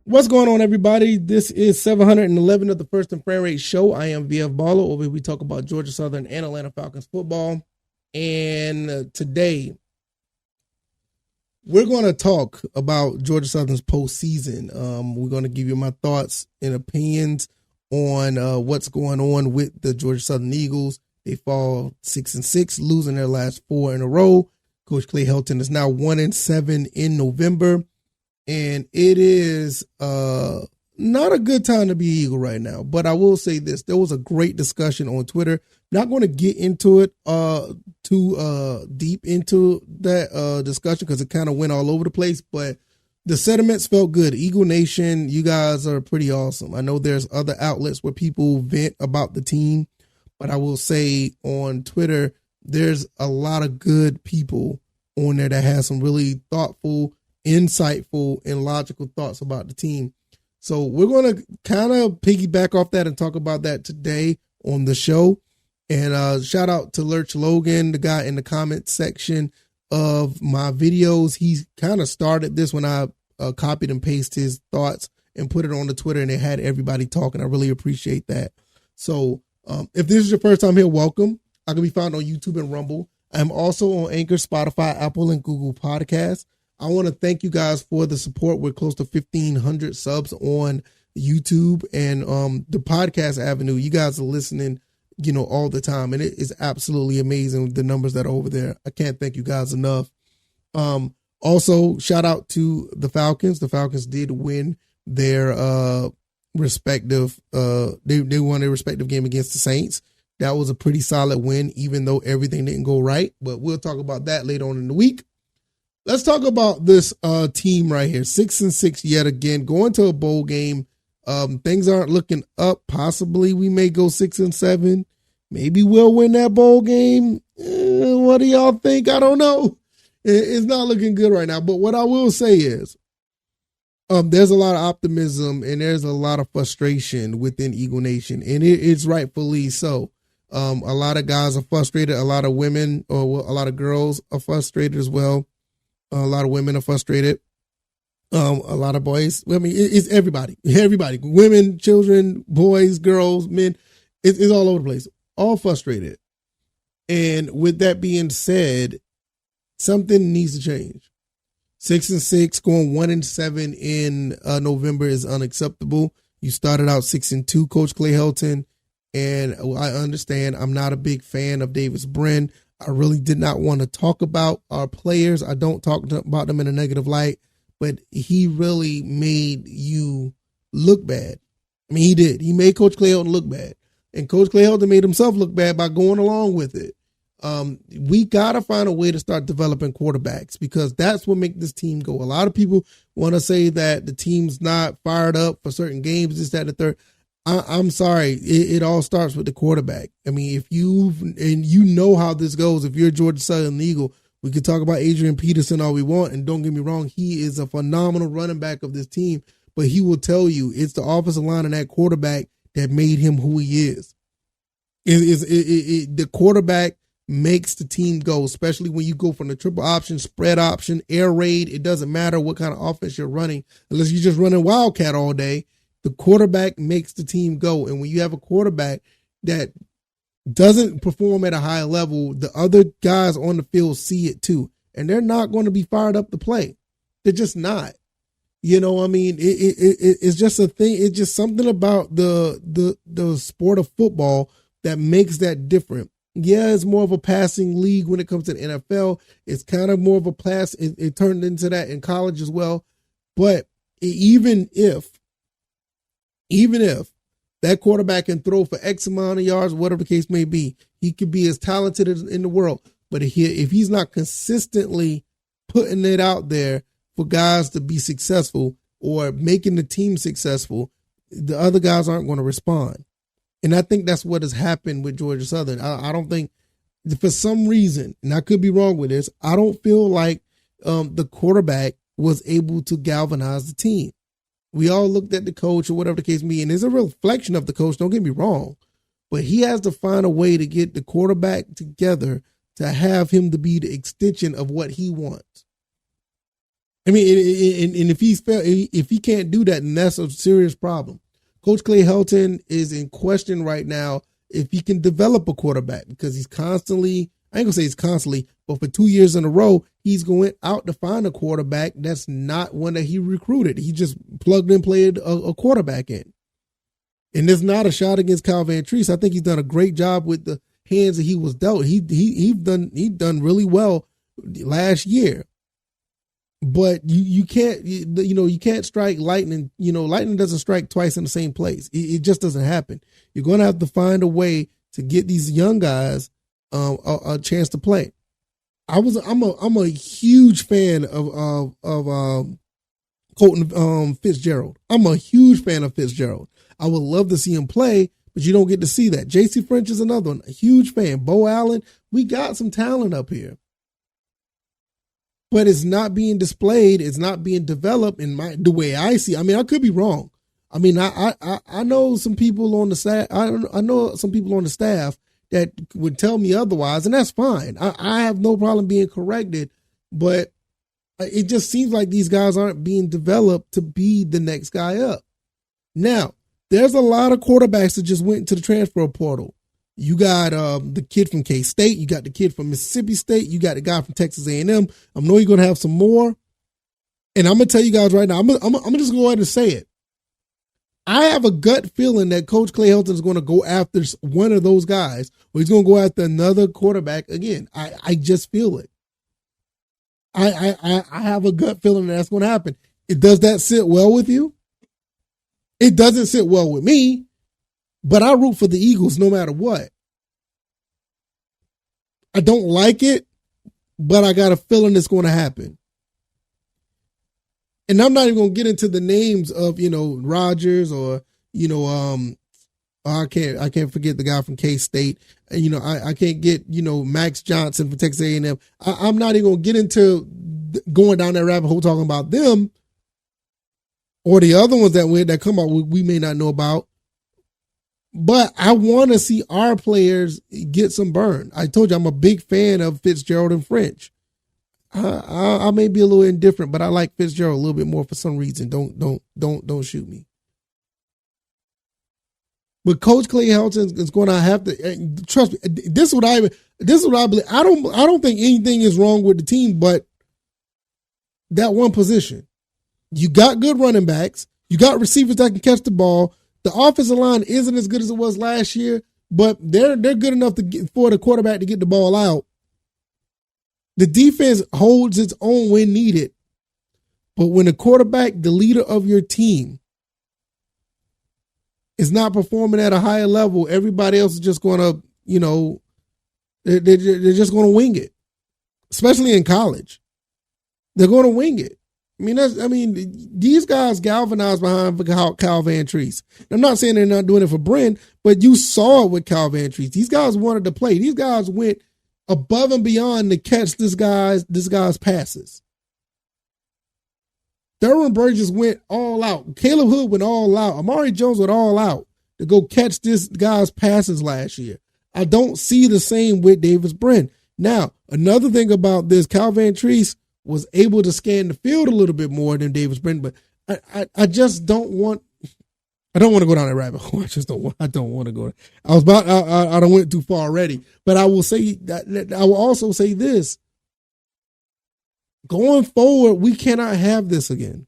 What's going on, everybody? This is 711 of the First and Frame Rate Show. I am VF Baller. Over here we talk about Georgia Southern and Atlanta Falcons football. And today, we're going to talk about Georgia Southern's postseason. We're going to give you my thoughts and opinions on what's going on with the Georgia Southern Eagles. They fall 6-6, losing their last 4 in a row. Coach Clay Helton is now 1-7 in November. And it is not a good time to be Eagle right now. But I will say this. There was a great discussion on Twitter. Not going to get into it too deep into that discussion because it kind of went all over the place. But the sentiments felt good. Eagle Nation, you guys are pretty awesome. I know there's other outlets where people vent about the team. But I will say on Twitter, there's a lot of good people on there that have some really thoughtful, insightful, and logical thoughts about the team. So we're going to kind of piggyback off that and talk about that today on the show. And shout out to Lurch Logan, the guy in the comment section of my videos. He kind of started this when I copied and pasted his thoughts and put it on the Twitter, and it had everybody talking. I really appreciate that. So if this is your first time here, welcome. I can be found on YouTube and Rumble. I'm also on Anchor, Spotify, Apple, and Google Podcasts. I want to thank you guys for the support. We're close to 1,500 subs on YouTube and the podcast avenue. You guys are listening, all the time. And it is absolutely amazing, the numbers that are over there. I can't thank you guys enough. Also, shout out to the Falcons. The Falcons did win their respective, they won their respective game against the Saints. That was a pretty solid win, even though everything didn't go right. But we'll talk about that later on in the week. Let's talk about this team right here. 6-6 yet again, going to a bowl game. Things aren't looking up. Possibly we may go 6-7. Maybe we'll win that bowl game. What do y'all think? I don't know. It's not looking good right now. But what I will say is there's a lot of optimism and there's a lot of frustration within Eagle Nation. And it's rightfully so. A lot of guys are frustrated. A lot of women a lot of girls are frustrated as well. A lot of women are frustrated. A lot of boys. I mean, it's everybody. Everybody. Women, children, boys, girls, men. It's all over the place. All frustrated. And with that being said, something needs to change. 6-6, going 1-7 in November is unacceptable. You started out 6-2, Coach Clay Helton. And I understand I'm not a big fan of Davis Brin. I really did not want to talk about our players. I don't talk about them in a negative light, but he really made you look bad. I mean, he did. He made Coach Clay Helton look bad. And Coach Clay Helton made himself look bad by going along with it. We got to find a way to start developing quarterbacks because that's what makes this team go. A lot of people want to say that the team's not fired up for certain games, this, that, and the third. I'm sorry. It all starts with the quarterback. I mean, if you know how this goes, if you're a Georgia Southern Eagle, we could talk about Adrian Peterson all we want. And don't get me wrong, he is a phenomenal running back of this team. But he will tell you it's the offensive line and that quarterback that made him who he is. The quarterback makes the team go, especially when you go from the triple option, spread option, air raid. It doesn't matter what kind of offense you're running, unless you're just running Wildcat all day. The quarterback makes the team go. And when you have a quarterback that doesn't perform at a high level, the other guys on the field see it too. And they're not going to be fired up to play. They're just not. I mean, it's just a thing. It's just something about the sport of football that makes that different. Yeah, it's more of a passing league when it comes to the NFL. It's kind of more of a pass. It turned into that in college as well. But even if that quarterback can throw for X amount of yards, whatever the case may be, he could be as talented as in the world. But if he's not consistently putting it out there for guys to be successful or making the team successful, the other guys aren't going to respond. And I think that's what has happened with Georgia Southern. I don't think, for some reason, and I could be wrong with this, I don't feel like the quarterback was able to galvanize the team. We all looked at the coach or whatever the case may be, and there's a reflection of the coach, don't get me wrong, but he has to find a way to get the quarterback together to have him to be the extension of what he wants. I mean, and if he can't do that, then that's a serious problem. Coach Clay Helton is in question right now if he can develop a quarterback, because he's constantly, I ain't gonna say he's constantly, but for 2 years in a row, he's going out to find a quarterback that's not one that he recruited. He just plugged and played a quarterback in. And it's not a shot against Kyle Van Treese. I think he's done a great job with the hands that he was dealt. He done really well last year. But you can't strike lightning. Lightning doesn't strike twice in the same place. It just doesn't happen. You're going to have to find a way to get these young guys a chance to play. I'm a huge fan of Colton Fitzgerald. I'm a huge fan of Fitzgerald. I would love to see him play, but you don't get to see that. J.C. French is another one. A huge fan. Bo Allen. We got some talent up here. But it's not being displayed. It's not being developed the way I see. I mean, I could be wrong. I mean, I know some people on the staff. I know some people on the staff that would tell me otherwise, and that's fine. I have no problem being corrected, but it just seems like these guys aren't being developed to be the next guy up. Now, there's a lot of quarterbacks that just went into the transfer portal. You got the kid from K-State. You got the kid from Mississippi State. You got the guy from Texas A&M. I know you're going to have some more. And I'm going to tell you guys right now, I'm going to just go ahead and say it. I have a gut feeling that Coach Clay Helton is going to go after one of those guys, or he's going to go after another quarterback again. I just feel it. I have a gut feeling that's going to happen. Does that sit well with you? It doesn't sit well with me. But I root for the Eagles no matter what. I don't like it, but I got a feeling it's going to happen. And I'm not even going to get into the names of, Rodgers or, I can't forget the guy from K-State. I can't get, Max Johnson from Texas A&M. I'm not even going to get into going down that rabbit hole talking about them or the other ones that come out we may not know about. But I want to see our players get some burn. I told you I'm a big fan of Fitzgerald and French. I may be a little indifferent, but I like Fitzgerald a little bit more for some reason. Don't shoot me. But Coach Clay Helton is going to have to trust me. This is what I believe. I don't think anything is wrong with the team, but that one position. You got good running backs. You got receivers that can catch the ball. The offensive line isn't as good as it was last year, but they're good enough for the quarterback to get the ball out. The defense holds its own when needed. But when the quarterback, the leader of your team, is not performing at a higher level, everybody else is just going to, they're just going to wing it. Especially in college. They're going to wing it. These guys galvanized behind Kyle Van Treese. I'm not saying they're not doing it for Bryn, but you saw it with Kyle Van Treese. These guys wanted to play. These guys went above and beyond to catch this guy's passes. Derwin Burgess went all out. Caleb Hood went all out. Amari Jones went all out to go catch this guy's passes last year. I don't see the same with Davis Bryn. Now, another thing about this, Kyle Van Treese was able to scan the field a little bit more than Davis Brent, but I just don't want. I don't want to go down that rabbit hole. I don't want to go. I don't went too far already, but I will say that I will also say this: going forward, we cannot have this again.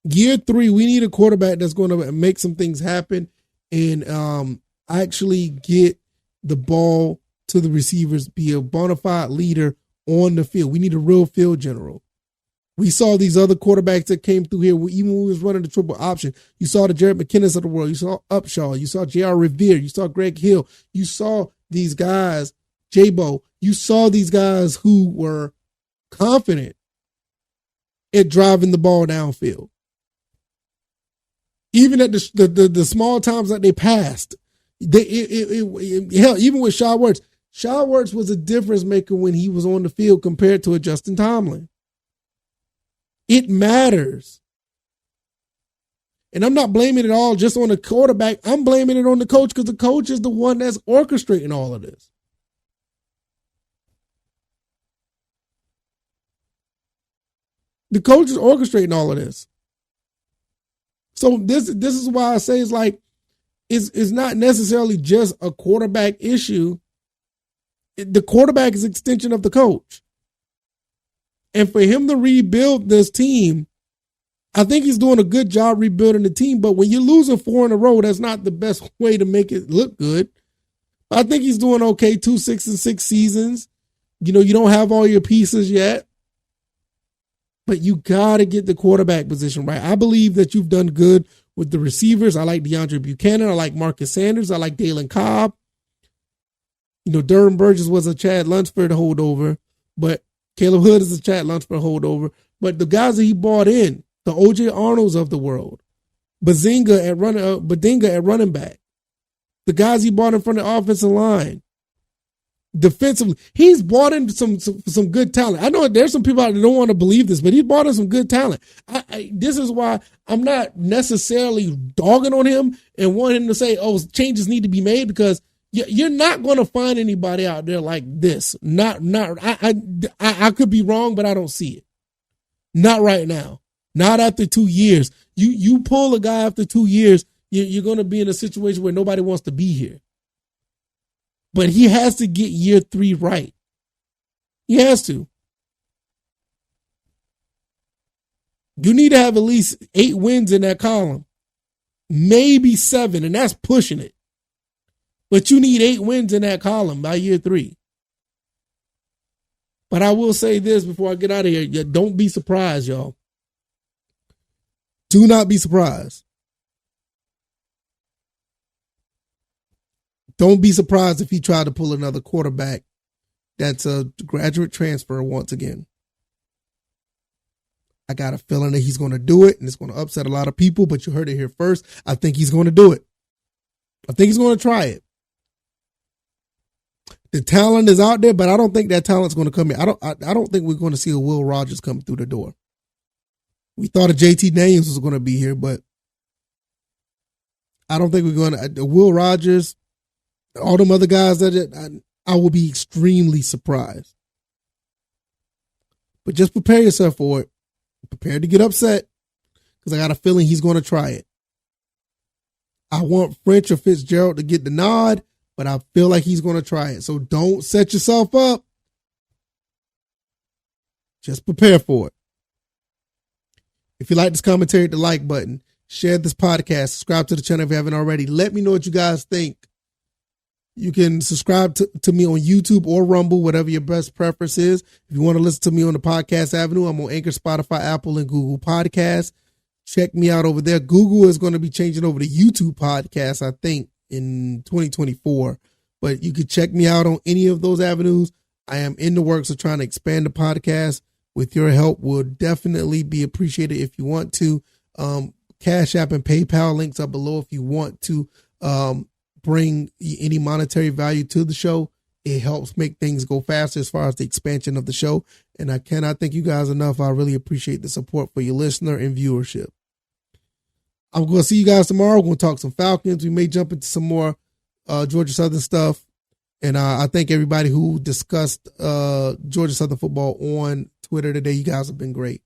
Year 3, we need a quarterback that's going to make some things happen and actually get the ball to the receivers, be a bona fide leader on the field. We need a real field general. We saw these other quarterbacks that came through here, even when we was running the triple option. You saw the Jared McKinnis of the world. You saw Upshaw. You saw J.R. Revere. You saw Greg Hill. You saw these guys, J-Bo. You saw these guys who were confident at driving the ball downfield. Even at the small times that they passed, hell, even with Shaw Words. Shaw Words was a difference maker when he was on the field compared to a Justin Tomlin. It matters. And I'm not blaming it all just on the quarterback. I'm blaming it on the coach because the coach is the one that's orchestrating all of this. The coach is orchestrating all of this. So this is why I say it's like it's not necessarily just a quarterback issue. The quarterback is an extension of the coach. And for him to rebuild this team, I think he's doing a good job rebuilding the team. But when you're losing 4 in a row, that's not the best way to make it look good. I think he's doing okay, 2 6-6 seasons. You know, you don't have all your pieces yet. But you got to get the quarterback position right. I believe that you've done good with the receivers. I like DeAndre Buchanan. I like Marcus Sanders. I like Dalen Cobb. You know, Durham Burgess was a Chad Lunsford holdover, but Caleb Hood is a Chad Lunsford holdover. But the guys that he brought in, the O.J. Arnolds of the world, Badinga at running back, the guys he brought in from the offensive line, defensively, he's brought in some good talent. I know there's some people out there that don't want to believe this, but he brought in some good talent. This is why I'm not necessarily dogging on him and want him to say, oh, changes need to be made, because you're not going to find anybody out there like this. I could be wrong, but I don't see it. Not right now. Not after 2 years. You pull a guy after 2 years, you're going to be in a situation where nobody wants to be here. But he has to get year 3 right. He has to. You need to have at least 8 wins in that column. Maybe 7, and that's pushing it. But you need 8 wins in that column by year 3. But I will say this before I get out of here. Don't be surprised, y'all. Do not be surprised. Don't be surprised if he tried to pull another quarterback that's a graduate transfer once again. I got a feeling that he's going to do it, and it's going to upset a lot of people, but you heard it here first. I think he's going to do it. I think he's going to try it. The talent is out there, but I don't think that talent's going to come in. I don't think we're going to see a Will Rogers come through the door. We thought a JT Daniels was going to be here, but I don't think we're going to. Will Rogers, all them other guys that I will be extremely surprised. But just prepare yourself for it. Prepare to get upset, because I got a feeling he's going to try it. I want French or Fitzgerald to get the nod, but I feel like he's going to try it. So don't set yourself up. Just prepare for it. If you like this commentary, hit the like button. Share this podcast. Subscribe to the channel if you haven't already. Let me know what you guys think. You can subscribe to me on YouTube or Rumble, whatever your best preference is. If you want to listen to me on the podcast avenue, I'm on Anchor, Spotify, Apple, and Google Podcasts. Check me out over there. Google is going to be changing over to YouTube Podcasts, I think, in 2024. But you can check me out on any of those avenues. I am in the works of trying to expand the podcast. With your help, will definitely be appreciated if you want to. Cash App and PayPal links are below if you want to bring any monetary value to the show. It helps make things go faster as far as the expansion of the show. And I cannot thank you guys enough. I really appreciate the support for your listener and viewership. I'm going to see you guys tomorrow. We're going to talk some Falcons. We may jump into some more Georgia Southern stuff. And I thank everybody who discussed Georgia Southern football on Twitter today. You guys have been great.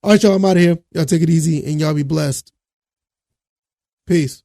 All right, y'all, I'm out of here. Y'all take it easy and y'all be blessed. Peace.